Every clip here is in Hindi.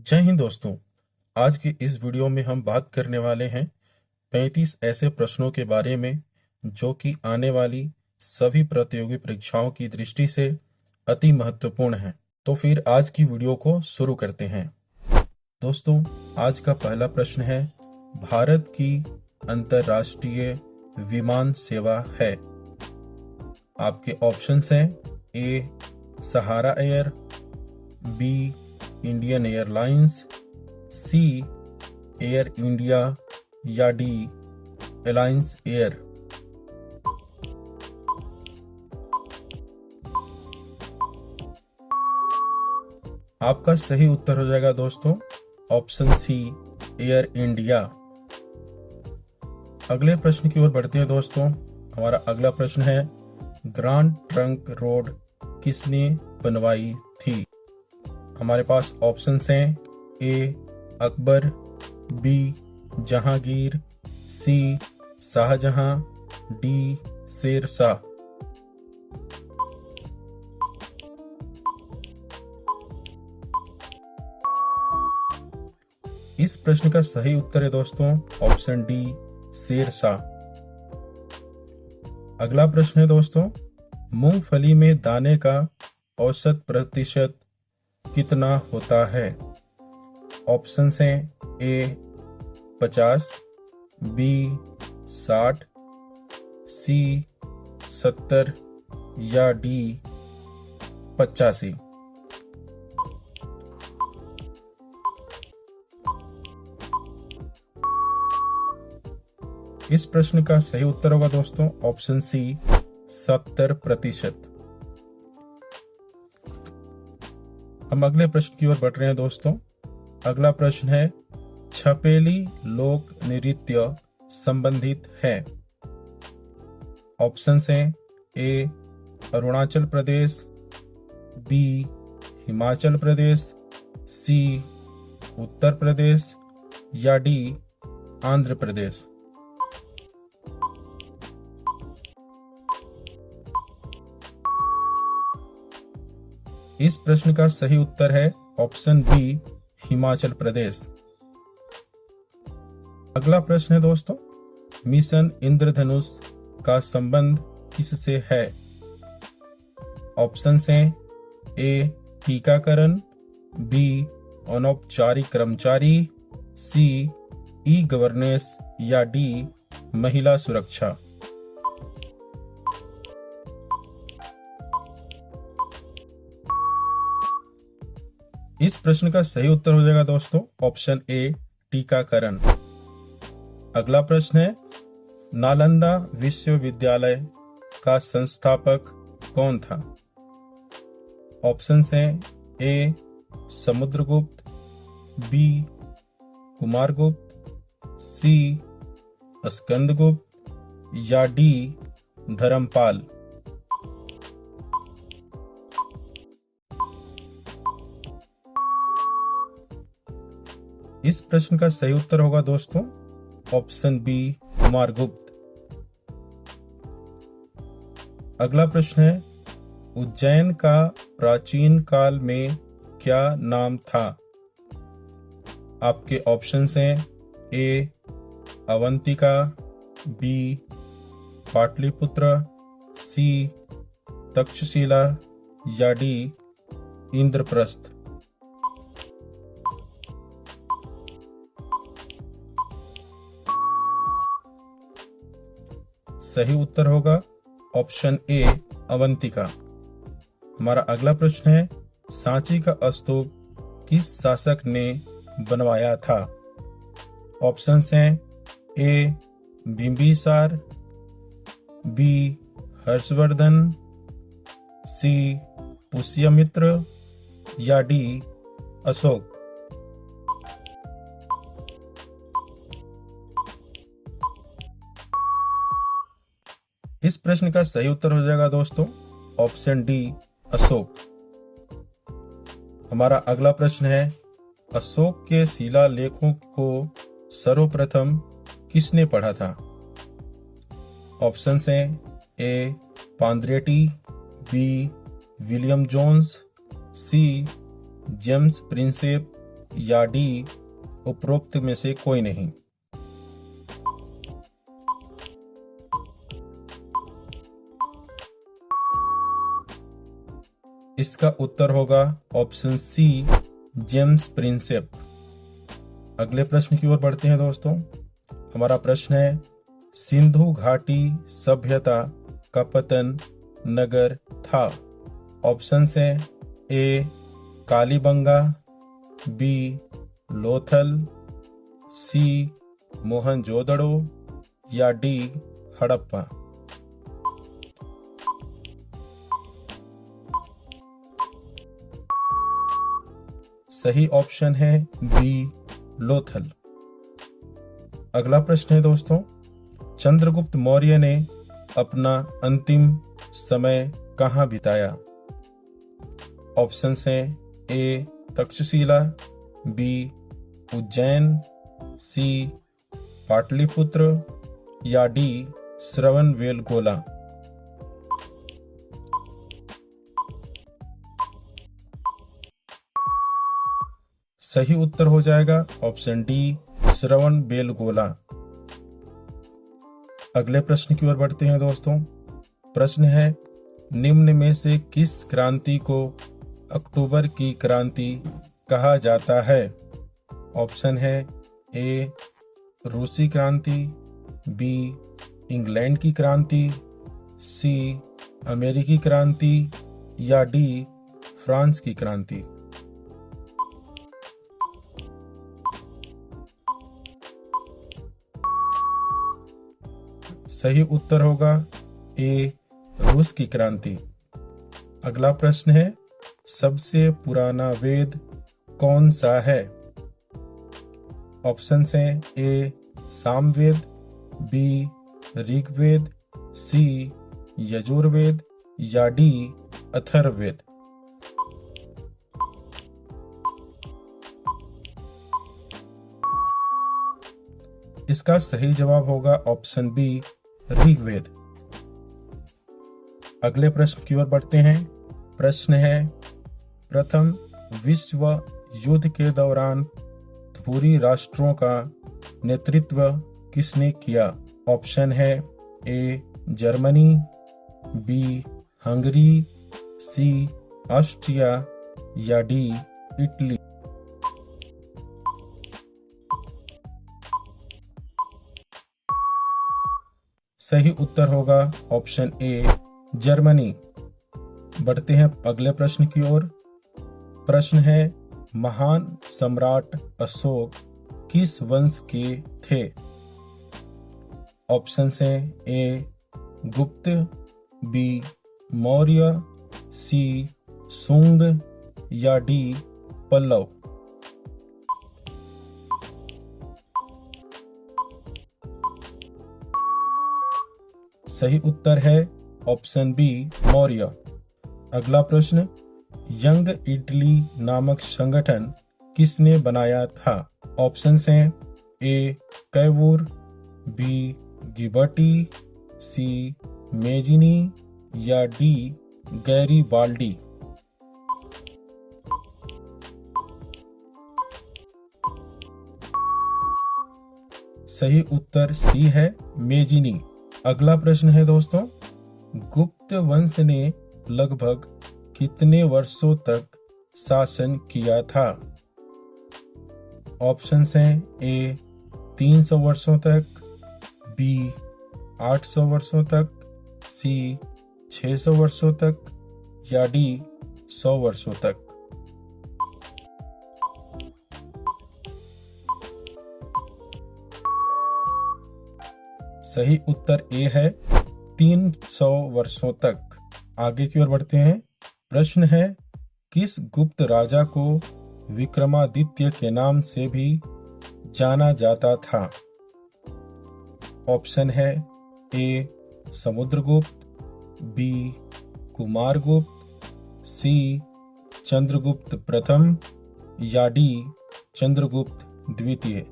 जय हिंद दोस्तों। आज के इस वीडियो में हम बात करने वाले हैं 35 ऐसे प्रश्नों के बारे में जो कि आने वाली सभी प्रतियोगी परीक्षाओं की दृष्टि से अति महत्वपूर्ण हैं। तो फिर आज की वीडियो को शुरू करते हैं। दोस्तों, आज का पहला प्रश्न है, भारत की अंतर्राष्ट्रीय विमान सेवा है। आपके ऑप्शंस हैं ए सहारा एयर, बी इंडियन एयरलाइंस, सी एयर इंडिया या डी एलायंस एयर। आपका सही उत्तर हो जाएगा दोस्तों ऑप्शन सी एयर इंडिया। अगले प्रश्न की ओर बढ़ते हैं दोस्तों। हमारा अगला प्रश्न है, ग्रांड ट्रंक रोड किसने बनवाई थी? हमारे पास ऑप्शंस हैं ए अकबर, बी जहांगीर, सी शाहजहां, डी शेर शाह। इस प्रश्न का सही उत्तर है दोस्तों ऑप्शन डी शेर शाह। अगला प्रश्न है दोस्तों, मूंगफली में दाने का औसत प्रतिशत कितना होता है? ऑप्शंस हैं ए 50, बी 60, सी 70 या डी 85। इस प्रश्न का सही उत्तर होगा दोस्तों ऑप्शन सी 70%। हम अगले प्रश्न की ओर बढ़ रहे हैं दोस्तों। अगला प्रश्न है, छपेली लोक नृत्य संबंधित है। ऑप्शंस हैं ए अरुणाचल प्रदेश, बी हिमाचल प्रदेश, सी उत्तर प्रदेश या डी आंध्र प्रदेश। इस प्रश्न का सही उत्तर है ऑप्शन बी हिमाचल प्रदेश। अगला प्रश्न है दोस्तों, मिशन इंद्रधनुष का संबंध किससे है? ऑप्शंस हैं ए टीकाकरण, बी अनौपचारिक कर्मचारी, सी ई गवर्नेंस या डी महिला सुरक्षा। इस प्रश्न का सही उत्तर हो जाएगा दोस्तों ऑप्शन ए टीकाकरण। अगला प्रश्न है, नालंदा विश्वविद्यालय का संस्थापक कौन था? ऑप्शंस हैं ए समुद्रगुप्त, बी कुमारगुप्त, सी स्कंदगुप्त या डी धर्मपाल। इस प्रश्न का सही उत्तर होगा दोस्तों ऑप्शन बी कुमारगुप्त। अगला प्रश्न है, उज्जैन का प्राचीन काल में क्या नाम था? आपके ऑप्शंस हैं ए अवंतिका, बी पाटलिपुत्र, सी तक्षशिला या डी इंद्रप्रस्थ। सही उत्तर होगा ऑप्शन ए अवंतिका। हमारा अगला प्रश्न है, सांची का स्तूप किस शासक ने बनवाया था? ऑप्शंस हैं ए बिंबिसार, बी हर्षवर्धन, सी पुष्यमित्र या डी अशोक। इस प्रश्न का सही उत्तर हो जाएगा दोस्तों ऑप्शन डी अशोक। हमारा अगला प्रश्न है, अशोक के शिलालेखों को सर्वप्रथम किसने पढ़ा था? ऑप्शंस हैं ए पांद्रेटी, B William Jones, C James Prinsep या डी उपरोक्त में से कोई नहीं? इसका उत्तर होगा ऑप्शन सी, जेम्स प्रिंसेप। अगले प्रश्न की ओर बढ़ते हैं दोस्तों। हमारा प्रश्न है, सिंधु घाटी सभ्यता का पतन नगर था? ऑप्शन है ए कालीबंगा, बी लोथल, सी मोहनजोदड़ो या डी हड़प्पा। सही ऑप्शन है बी लोथल। अगला प्रश्न है दोस्तों, चंद्रगुप्त मौर्य ने अपना अंतिम समय कहाँ बिताया? ऑप्शंस हैं ए तक्षशिला, बी उज्जैन, सी पाटलिपुत्र या डी श्रवणबेलगोला। सही उत्तर हो जाएगा ऑप्शन डी, श्रवणबेलगोला। अगले प्रश्न की ओर बढ़ते हैं दोस्तों। प्रश्न है, निम्न में से किस क्रांति को अक्टूबर की क्रांति कहा जाता है? ऑप्शन है ए रूसी क्रांति, बी इंग्लैंड की क्रांति, सी अमेरिकी क्रांति या डी फ्रांस की क्रांति। सही उत्तर होगा ए रूस की क्रांति। अगला प्रश्न है, सबसे पुराना वेद कौन सा है? ऑप्शंस हैं ए सामवेद, बी ऋग्वेद, सी यजुर्वेद या डी अथर्ववेद। इसका सही जवाब होगा ऑप्शन बी, ऋग्वेद। अगले प्रश्न की ओर बढ़ते हैं। प्रश्न है, प्रथम विश्व युद्ध के दौरान धुरी राष्ट्रों का नेतृत्व किसने किया? ऑप्शन है A Germany, B Hungary, C Austria या डी इटली। सही उत्तर होगा ऑप्शन ए, जर्मनी। बढ़ते हैं अगले प्रश्न की ओर। प्रश्न है, महान सम्राट अशोक किस वंश के थे? ऑप्शंस हैं ए गुप्त, बी मौर्य, सी सुंग या डी पल्लव। सही उत्तर है ऑप्शन बी, मौर्य। अगला प्रश्न, यंग इटली नामक संगठन किसने बनाया था? ऑप्शंस हैं ए कैवूर, बी गिबर्टी, सी मेजिनी या डी गैरीबाल्डी। सही उत्तर सी है, मेजिनी। अगला प्रश्न है दोस्तों, गुप्त वंश ने लगभग कितने वर्षों तक शासन किया था? ऑप्शंस हैं ए 300 वर्षों तक, बी 800 वर्षों तक, सी 600 वर्षों तक या डी 100 वर्षों तक। सही उत्तर ए है, 300 वर्षों तक। आगे की ओर बढ़ते हैं। प्रश्न है, किस गुप्त राजा को विक्रमादित्य के नाम से भी जाना जाता था? ऑप्शन है ए समुद्रगुप्त, बी कुमारगुप्त, सी चंद्रगुप्त प्रथम या डी चंद्रगुप्त द्वितीय।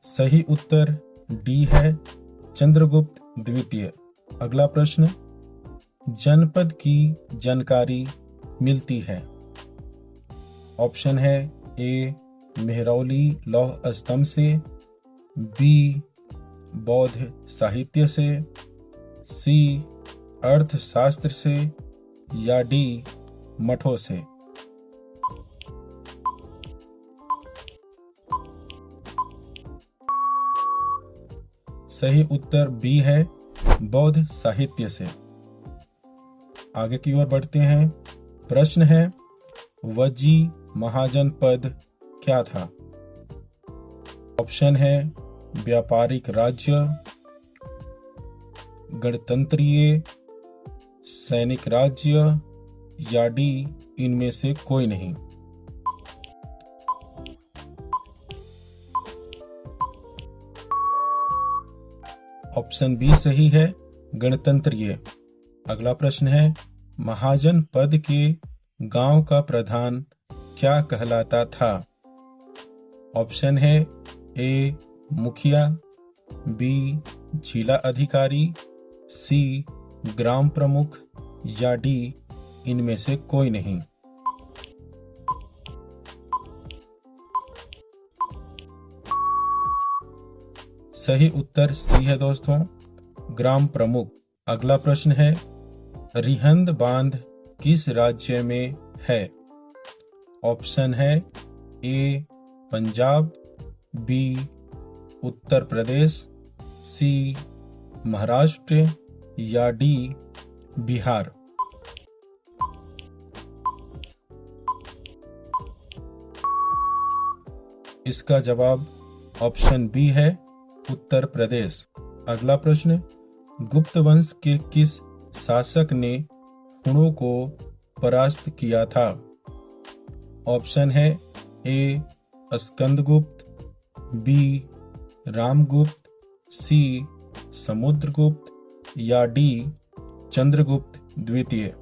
सही उत्तर डी है, चंद्रगुप्त द्वितीय। अगला प्रश्न, जनपद की जानकारी मिलती है? ऑप्शन है ए मेहरौली लौह स्तंभ से, बी बौद्ध साहित्य से, सी अर्थशास्त्र से, या डी मठों से। सही उत्तर बी है, बौद्ध साहित्य से। आगे की ओर बढ़ते हैं। प्रश्न है, वज्जी महाजनपद क्या था? ऑप्शन है व्यापारिक राज्य, गणतंत्रीय, सैनिक राज्य, या डी इनमें से कोई नहीं। ऑप्शन बी सही है, गणतंत्रीय। अगला प्रश्न है, महाजन पद के गांव का प्रधान क्या कहलाता था? ऑप्शन है ए मुखिया, बी जिला अधिकारी, सी ग्राम प्रमुख, या डी इनमें से कोई नहीं। सही उत्तर सी है दोस्तों, ग्राम प्रमुख। अगला प्रश्न है, रिहंद बांध किस राज्य में है? ऑप्शन है ए पंजाब, बी उत्तर प्रदेश, सी महाराष्ट्र, या डी बिहार। इसका जवाब ऑप्शन बी है, उत्तर प्रदेश। अगला प्रश्न, गुप्त वंश के किस शासक ने हुणों को परास्त किया था? ऑप्शन है ए स्कंदगुप्त, बी रामगुप्त, सी समुद्रगुप्त, या डी चंद्रगुप्त द्वितीय।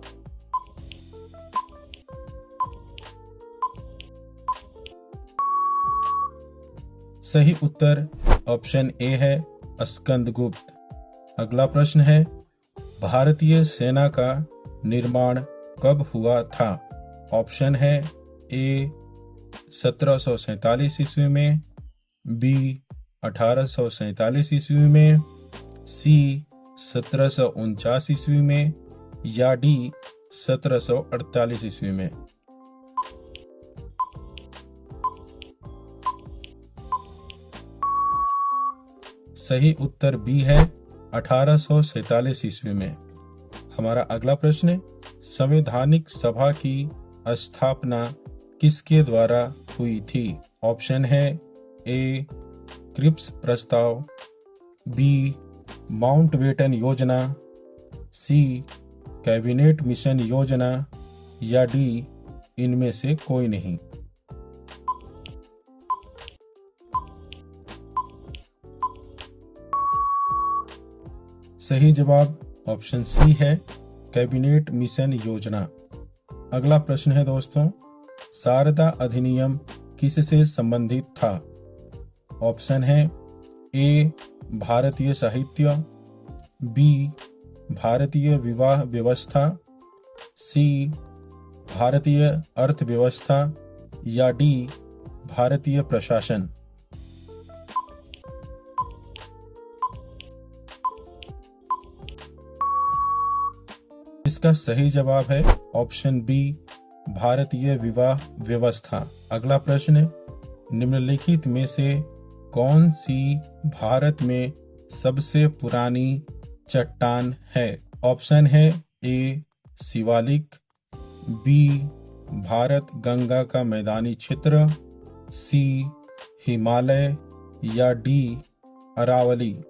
सही उत्तर ऑप्शन ए है, स्कंदगुप्त। अगला प्रश्न है, भारतीय सेना का निर्माण कब हुआ था? ऑप्शन है ए 1747 ईस्वी में, बी 1847 ईस्वी में, सी 1749 ईस्वी में, या डी 1748 ईस्वी में। सही उत्तर बी है, 1847 ईस्वी में। हमारा अगला प्रश्न, संवैधानिक सभा की स्थापना किसके द्वारा हुई थी? ऑप्शन है ए क्रिप्स प्रस्ताव, बी माउंटबेटन योजना, सी कैबिनेट मिशन योजना, या डी इनमें से कोई नहीं। सही जवाब ऑप्शन सी है, कैबिनेट मिशन योजना। अगला प्रश्न है दोस्तों, शारदा अधिनियम किससे संबंधित था? ऑप्शन है ए भारतीय साहित्य, बी भारतीय विवाह व्यवस्था, सी भारतीय अर्थव्यवस्था, या डी भारतीय प्रशासन। इसका सही जवाब है ऑप्शन बी भारतीय विवाह व्यवस्था। अगला प्रश्न, निम्नलिखित में से कौन सी भारत में सबसे पुरानी चट्टान है? ऑप्शन है ए शिवालिक, बी भारत गंगा का मैदानी क्षेत्र, सी हिमालय, या डी अरावली।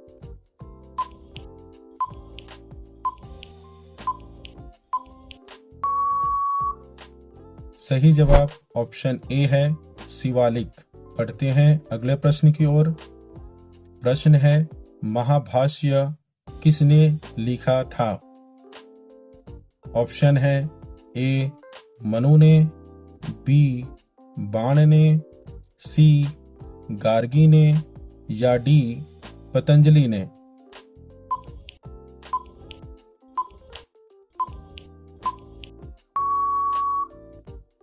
सही जवाब ऑप्शन ए है, शिवालिक। पढ़ते हैं अगले प्रश्न की ओर। प्रश्न है, महाभाष्य किसने लिखा था? ऑप्शन है ए मनु ने, बी बाण ने, सी गार्गी ने, या डी पतंजलि ने।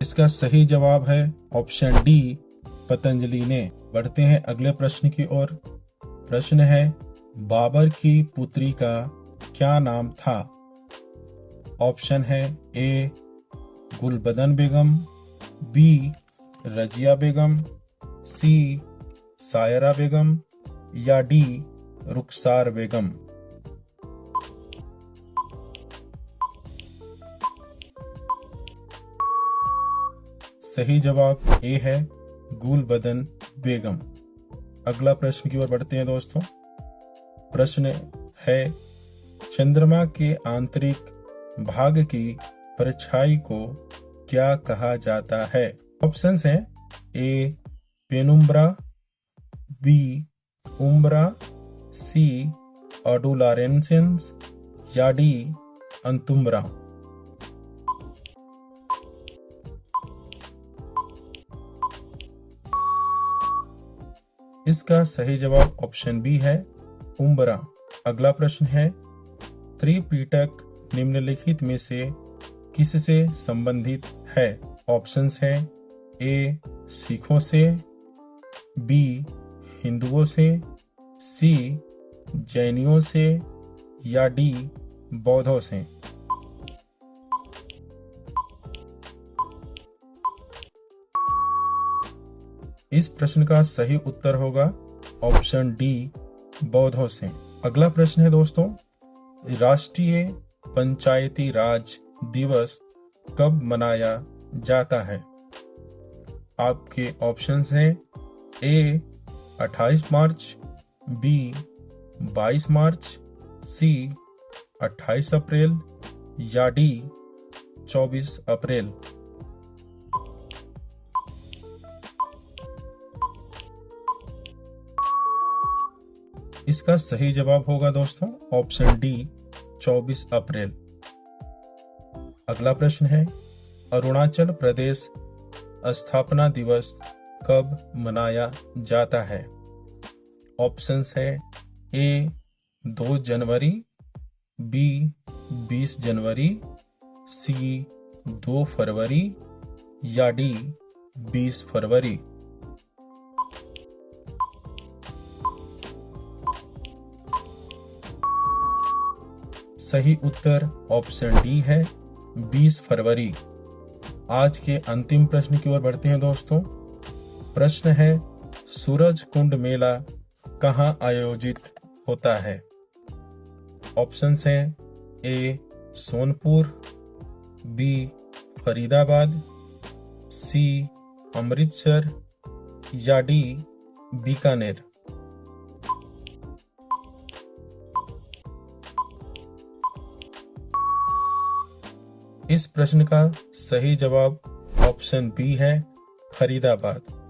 इसका सही जवाब है ऑप्शन डी, पतंजलि ने। बढ़ते हैं अगले प्रश्न की ओर। प्रश्न है, बाबर की पुत्री का क्या नाम था? ऑप्शन है ए गुलबदन बेगम, बी रजिया बेगम, सी सायरा बेगम या डी रुखसार बेगम। सही जवाब ए है गुलबदन बेगम। अगला प्रश्न की ओर बढ़ते हैं दोस्तों। प्रश्न है, चंद्रमा के आंतरिक भाग की परछाई को क्या कहा जाता है? ऑप्शंस हैं ए पेनुम्ब्रा, बी उम्ब्रा, सी ऑडुलारेंसेंस या डी अंतुम्ब्रा। इसका सही जवाब ऑप्शन बी है उम्ब्रा। अगला प्रश्न है, त्रिपिटक निम्नलिखित में से किससे संबंधित है? ऑप्शंस हैं ए सिखों से, बी हिंदुओं से, सी जैनियों से या डी बौद्धों से। इस प्रश्न का सही उत्तर होगा ऑप्शन डी बौद्धों से। अगला प्रश्न है दोस्तों, राष्ट्रीय पंचायती राज दिवस कब मनाया जाता है? आपके ऑप्शंस हैं ए 28 मार्च, बी 22 मार्च, सी 28 अप्रैल या डी 24 अप्रैल। इसका सही जवाब होगा दोस्तों ऑप्शन डी 24 अप्रैल। अगला प्रश्न है, अरुणाचल प्रदेश स्थापना दिवस कब मनाया जाता है? ऑप्शंस है ए 2 जनवरी, बी 20 जनवरी, सी 2 फरवरी या डी 20 फरवरी। सही उत्तर ऑप्शन डी है 20 फरवरी। आज के अंतिम प्रश्न की ओर बढ़ते हैं दोस्तों। प्रश्न है, सूरज कुंड मेला कहाँ आयोजित होता है? ऑप्शंस हैं ए सोनपुर, बी फरीदाबाद, सी अमृतसर या डी बीकानेर। इस प्रश्न का सही जवाब ऑप्शन बी है फरीदाबाद।